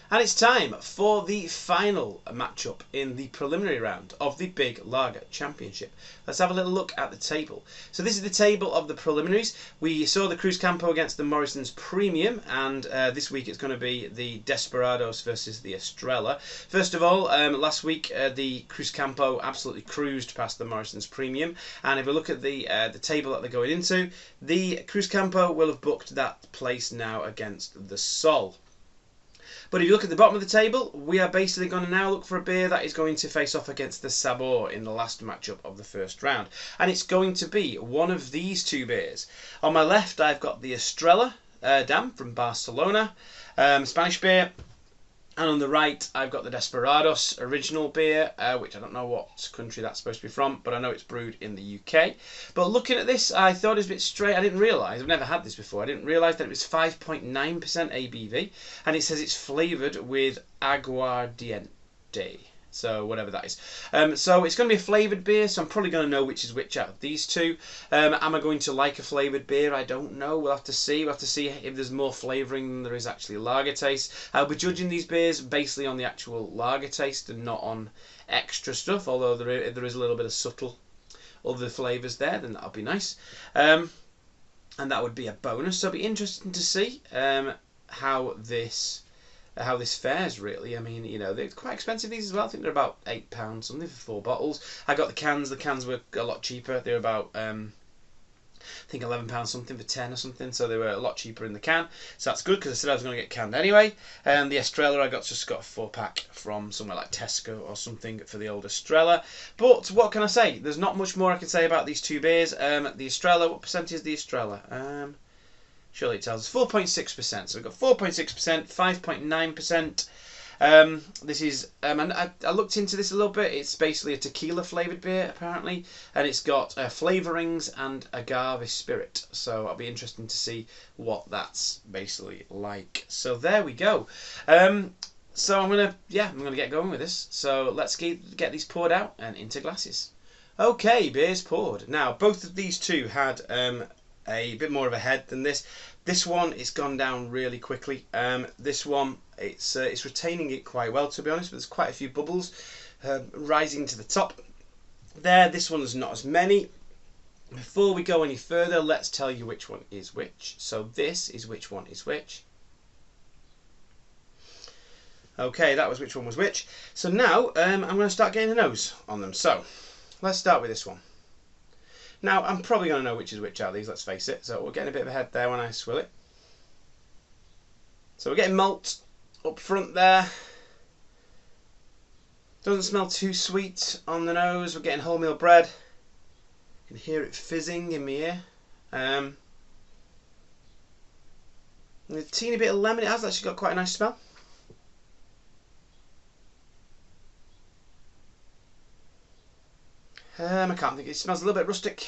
And it's time for the final matchup in the preliminary round of the Big Lager Championship. Let's have a little look at the table. So this is the table of the preliminaries. We saw the Cruz Campo against the Morrison's Premium, and this week it's going to be the Desperados versus the Estrella. First of all, last week the Cruz Campo absolutely cruised past the Morrison's Premium, and if we look at the table that they're going into, the Cruz Campo will have booked that place now against the Sol. But if you look at the bottom of the table, we are basically going to now look for a beer that is going to face off against the Sabor in the last matchup of the first round. And it's going to be one of these two beers. On my left, I've got the Estrella Dam from Barcelona, Spanish beer. And on the right, I've got the Desperados original beer, which I don't know what country that's supposed to be from, but I know it's brewed in the UK. But looking at this, I thought it was a bit straight. I didn't realise, I've never had this before, I didn't realise that it was 5.9% ABV, and it says it's flavoured with aguardiente. So whatever that is. So it's going to be a flavoured beer, so I'm probably going to know which is which out of these two. Am I going to like a flavoured beer? I don't know. We'll have to see. We'll have to see if there's more flavouring than there is actually lager taste. I'll be judging these beers basically on the actual lager taste and not on extra stuff, although if there is a little bit of subtle other flavours there, then that'll be nice. And that would be a bonus. So it'll be interesting to see how this fares, really. I mean, you know, they're quite expensive, these as well. I think they're about £8 something for 4 bottles. I got the cans. The cans were a lot cheaper. They were about I think £11 something for 10 or something, so they were a lot cheaper in the can, so that's good because I said I was going to get canned anyway. And the Estrella I just got a 4-pack from somewhere like Tesco or something for the old Estrella. But what can I say? There's not much more I can say about these two beers. The Estrella, what percentage is the Estrella? Surely it tells us 4.6%. So we've got 4.6%, 5.9%. This is, and I looked into this a little bit. It's basically a tequila flavoured beer, apparently, and it's got flavourings and agave spirit. So I'll be interested to see what that's basically like. So there we go. So I'm gonna get going with this. So let's get these poured out and into glasses. Okay, beers poured. Now both of these two had a bit more of a head than this. This one, it's gone down really quickly. This one, it's retaining it quite well, to be honest, but there's quite a few bubbles rising to the top there. This one is not as many. Before we go any further, let's tell you which one is which. So this is which one is which. Okay, that was which one was which. So now I'm going to start getting the nose on them. So let's start with this one. Now, I'm probably going to know which is which out of these, let's face it. So we're getting a bit of a head there when I swill it. So we're getting malt up front there. Doesn't smell too sweet on the nose. We're getting wholemeal bread. You can hear it fizzing in my ear. A teeny bit of lemon. It has actually got quite a nice smell. I can't think. It smells a little bit rustic,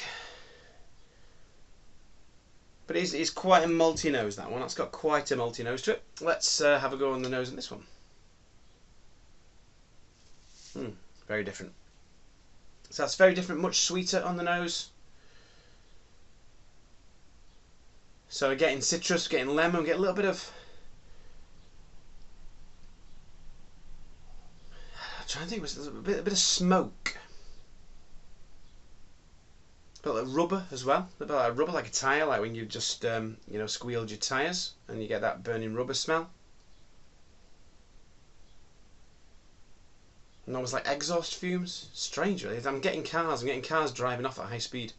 but it's quite a malty nose, that one. That's got quite a malty nose to it. Let's have a go on the nose in this one. Very different. So that's very different, much sweeter on the nose. So we're getting citrus, we're getting lemon, we get a little bit of... I'm trying to think, there's a bit of smoke. A bit like rubber as well. A bit like rubber, like a tyre, like when you've just squealed your tyres and you get that burning rubber smell. And almost like exhaust fumes. Strange, really. I'm getting cars driving off at high speed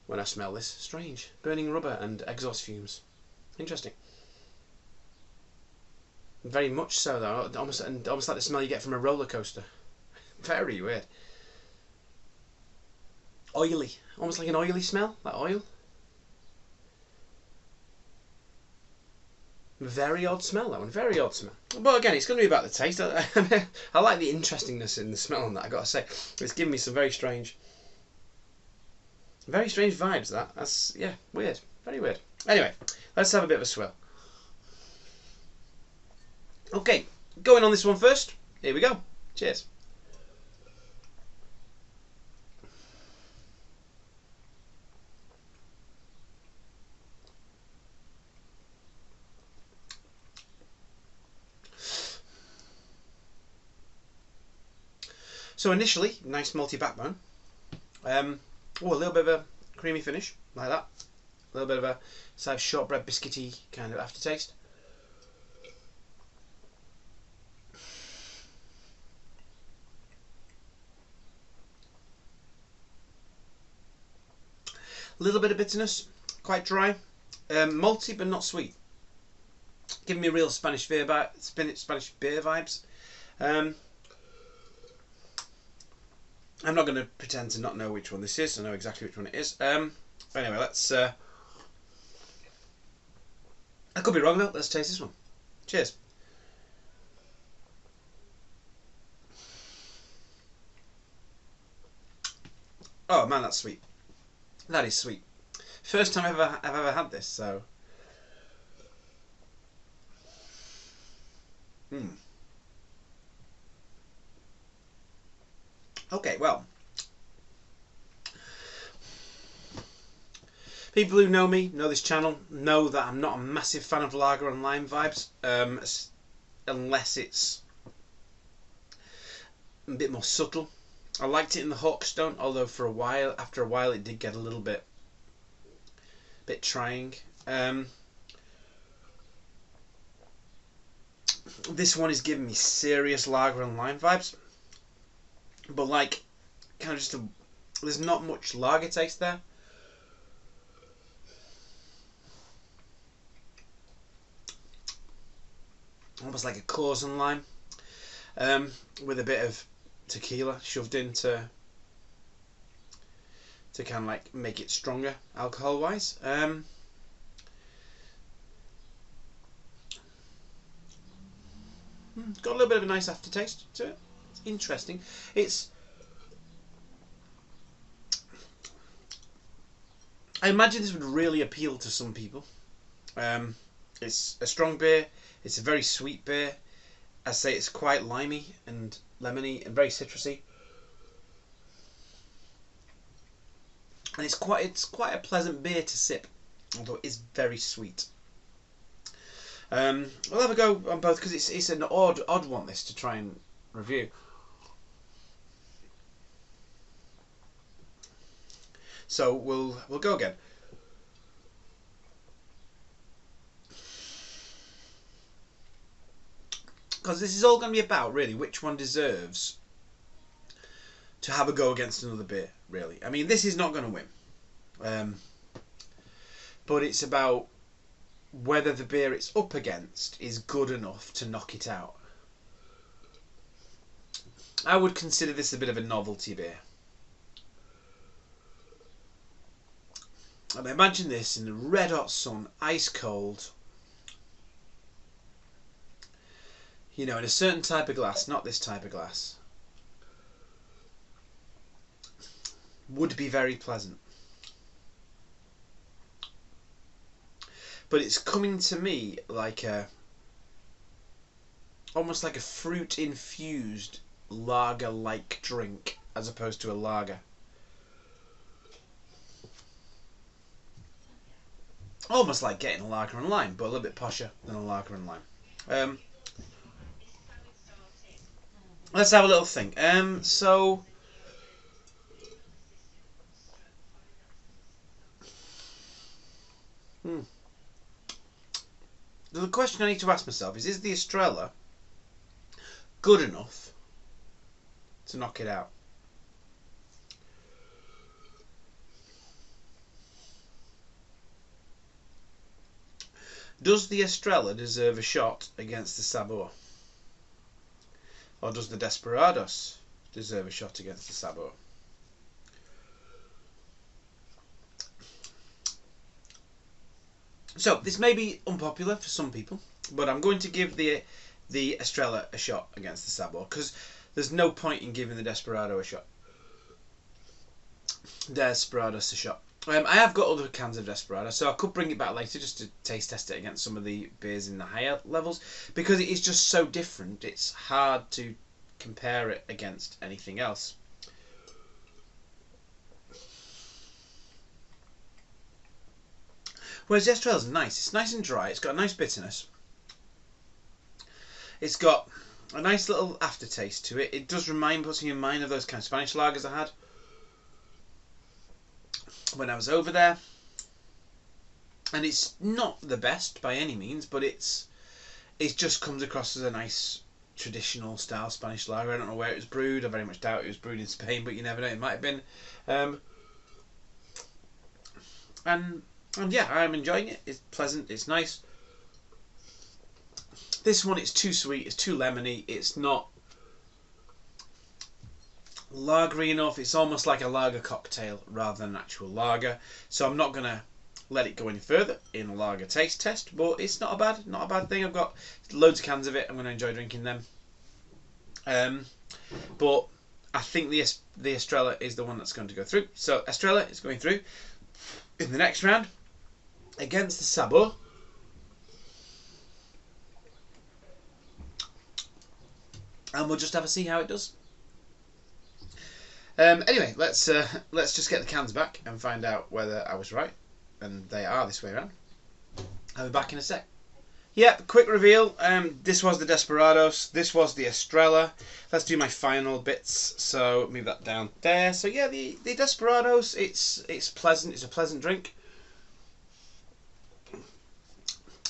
when I smell this. Strange. Burning rubber and exhaust fumes. Interesting. Very much so, though. Almost like the smell you get from a roller coaster. Very weird. Oily, almost like an oily smell, like oil. Very odd smell, that one. Very odd smell. But again, it's going to be about the taste. I like the interestingness in the smell on that, I got to say. It's giving me some very strange vibes. That's yeah, weird, very weird. Anyway, let's have a bit of a swill. Okay, going on this one first. Here we go. Cheers. So initially, nice malty backbone. A little bit of a creamy finish, like that. A little bit of a sort of shortbread biscuity kind of aftertaste. A little bit of bitterness, quite dry, malty but not sweet. Giving me real Spanish beer vibes. I'm not going to pretend to not know which one this is. I know exactly which one it is. Anyway, let's. I could be wrong though. Let's taste this one. Cheers. Oh man, that's sweet. That is sweet. First time I've ever had this. So. Okay, well, people who know me, know this channel, know that I'm not a massive fan of lager and lime vibes, unless it's a bit more subtle. I liked it in the Hawkstone, although after a while, it did get a little bit trying. This one is giving me serious lager and lime vibes. But like, kind of just there's not much lager taste there. Almost like a Coors and lime, with a bit of tequila shoved in to kind of like make it stronger alcohol wise. Got a little bit of a nice aftertaste to it. Interesting. I imagine this would really appeal to some people. It's a strong beer. It's a very sweet beer. I say it's quite limey and lemony and very citrusy. And it's quite a pleasant beer to sip, although it is very sweet. We'll have a go on both because it's an odd one this to try and review. So we'll go again. Because this is all going to be about really which one deserves to have a go against another beer. Really, I mean, this is not going to win, but it's about whether the beer it's up against is good enough to knock it out. I would consider this a bit of a novelty beer. And imagine this in the red hot sun, ice cold. You know, in a certain type of glass, not this type of glass. Would be very pleasant. But it's coming to me like almost like a fruit infused lager like drink as opposed to a lager. Almost like getting a lager and lime, but a little bit posher than a lager and lime. Let's have a little think. So the question I need to ask myself is the Estrella good enough to knock it out? Does the Estrella deserve a shot against the Sabor? Or does the Desperados deserve a shot against the Sabor? So this may be unpopular for some people, but I'm going to give the Estrella a shot against the Sabor because there's no point in giving the Desperados a shot. I have got other cans of Desperados, so I could bring it back later just to taste test it against some of the beers in the higher levels because it is just so different. It's hard to compare it against anything else. Whereas the Estrella's nice. It's nice and dry. It's got a nice bitterness. It's got a nice little aftertaste to it. It does put me in mind of those kind of Spanish lagers I had when I was over there. And it's not the best by any means, but it just comes across as a nice traditional style Spanish lager. I don't know where it was brewed. I very much doubt it was brewed in Spain, but you never know, it might have been. And yeah, I'm enjoying it. It's pleasant, it's nice. This one, it's too sweet, it's too lemony, it's not lagery enough. It's almost like a lager cocktail rather than an actual lager. So I'm not going to let it go any further in a lager taste test, but it's not a bad thing. I've got loads of cans of it. I'm going to enjoy drinking them. But I think the Estrella is the one that's going to go through. So Estrella is going through in the next round against the Sabor. And we'll just have a see how it does. Anyway, let's just get the cans back and find out whether I was right. And they are this way around. I'll be back in a sec. Yep, quick reveal. This was the Desperados. This was the Estrella. Let's do my final bits. So move that down there. So yeah, the Desperados. It's pleasant. It's a pleasant drink.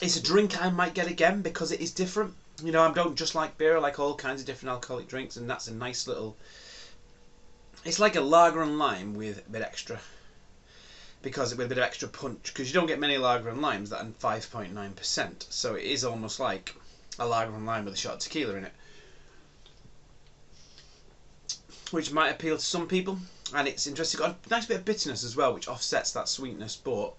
It's a drink I might get again because it is different. You know, I don't just like beer. I like all kinds of different alcoholic drinks, and that's a nice little. It's like a lager and lime with a bit extra. With a bit of extra punch, because you don't get many lager and limes that are 5.9%, so it is almost like a lager and lime with a shot of tequila in it, which might appeal to some people. And it's interesting, got a nice bit of bitterness as well, which offsets that sweetness, but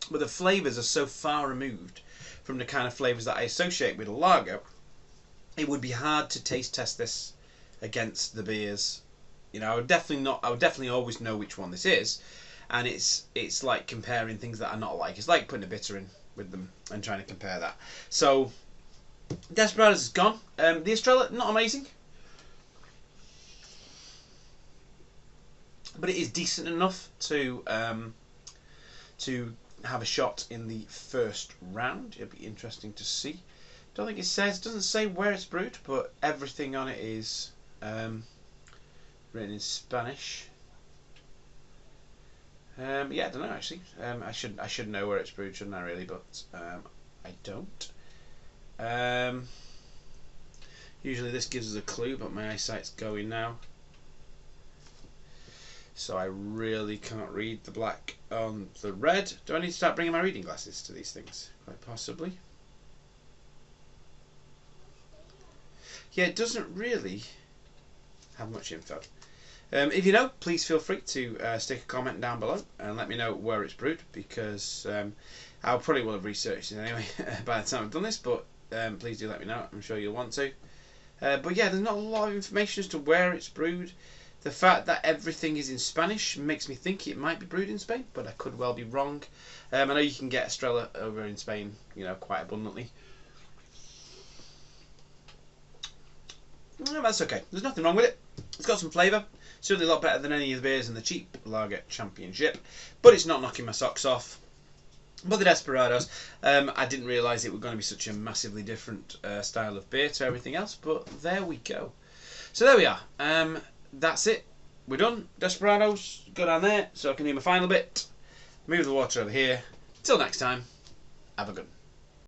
the flavours are so far removed from the kind of flavours that I associate with a lager, it would be hard to taste test this against the beers. You know, I would definitely always know which one this is, and it's like comparing things that are not alike. It's like putting a bitter in with them and trying to compare that. So, Desperados is gone. The Estrella, not amazing, but it is decent enough to have a shot in the first round. It'll be interesting to see. Don't think it doesn't say where it's brewed, but everything on it is written in Spanish. Yeah, I don't know actually. I should know where it's brewed, shouldn't I? Really, but I don't. Usually this gives us a clue, but my eyesight's going now, so I really can't read the black on the red. Do I need to start bringing my reading glasses to these things? Quite possibly. Yeah, it doesn't really have much info. If you know, please feel free to stick a comment down below and let me know where it's brewed, because I probably will have researched it anyway by the time I've done this, but please do let me know. I'm sure you'll want to. But yeah, there's not a lot of information as to where it's brewed. The fact that everything is in Spanish makes me think it might be brewed in Spain, but I could well be wrong. I know you can get Estrella over in Spain, you know, quite abundantly. No, that's okay. There's nothing wrong with it. It's got some flavour. Certainly a lot better than any of the beers in the cheap lager championship. But it's not knocking my socks off. But the Desperados, I didn't realise it was going to be such a massively different style of beer to everything else. But there we go. So there we are. That's it. We're done. Desperados, go down there so I can do my final bit. Move the water over here. Till next time, have a good one.